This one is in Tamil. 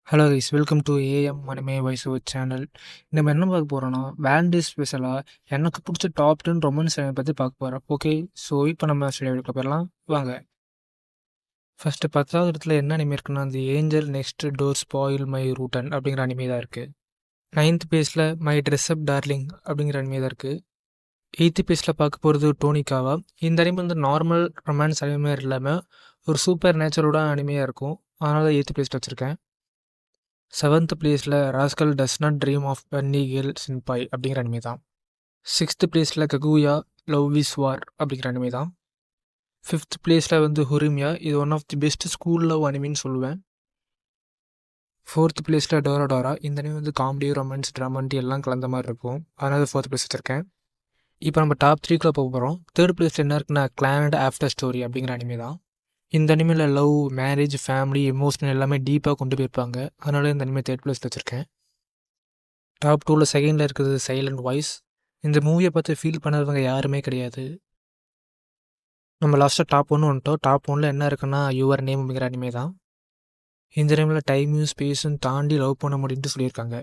Hello guys, welcome to AM மணிமே வாய்ஸ் ஓவர் சேனல். நம்ம என்ன பார்க்க போகிறோன்னா, வேல்டே ஸ்பெஷலாக எனக்கு பிடிச்ச டாப் 10 ரொமான்ஸ் சினிமா பற்றி பார்க்க போகிறோம். ஓகே, ஸோ இப்போ நம்ம ஸ்டேடியோக்கு போயிடலாம் வாங்க. ஃபஸ்ட்டு 10வது இடத்துல என்ன அனிமே இருக்குன்னா, அந்த angel next door spoil my rotten அப்படிங்கிற அனிமே தான் இருக்குது. 9th பேஸில் மை ட்ரெஸ் அப் டார்லிங் அப்படிங்கிற அனிமே தான் இருக்குது. 8th பேஸில் பார்க்க போகிறது டோனிகாவா. இந்த அனிமே வந்து நார்மல் ரொமான்ஸ் அனிமே இல்லாமல் ஒரு சூப்பர் நேச்சுரலோட அனிமையாக இருக்கும். அதனால தான் 8th பேஸில் வச்சுருக்கேன். 7th பிளேஸில் rascal does not dream of bunny girl சின்பாய் அப்படிங்கிற அனிமே தான். 6th பிளேஸில் ககுயா லவ் இஸ் வார் அப்படிங்கிற அனிமே தான். 5th பிளேஸில் வந்து ஹுரிமியா. இது one of the best school love அனிமின்னு சொல்லுவேன். 4th பிளேஸில் டோரா டோரா. இந்த அனிமே வந்து காமெடி, ரொமான்ஸ், ட்ராமாண்டி எல்லாம் கலந்த மாதிரி இருக்கும். அதனால 4th பிளேஸ் வச்சுருக்கேன். இப்போ நம்ம டாப் 3க்குள்ளே போக போகிறோம். 3rd பிளேஸில் என்ன இருக்குன்னா கிளானட் ஆஃப்டர் ஸ்டோரி அப்படிங்கிற அனிமே தான். இந்த அனிமேல லவ், மேரேஜ், ஃபேமிலி, எமோஷனல் எல்லாமே டீப்பாக கொண்டு போயிருப்பாங்க. அதனால இந்த அனிமே 3rd பிளேஸில் வச்சுருக்கேன். டாப் 2ல் செகண்டில் இருக்கிறது சைலண்ட் வாய்ஸ். இந்த மூவியை பார்த்து ஃபீல் பண்ணாதவங்க யாருமே கிடையாது. நம்ம லாஸ்ட்டாக டாப் 1 வந்துட்டோம். டாப் 1ல் என்ன இருக்குன்னா யுவர் நேம் அப்படிங்கிற அனிமே தான். இந்த அனிமேல டைமையும் ஸ்பேஸும் தாண்டி லவ் பண்ண முடியும்னு சொல்லியிருக்காங்க.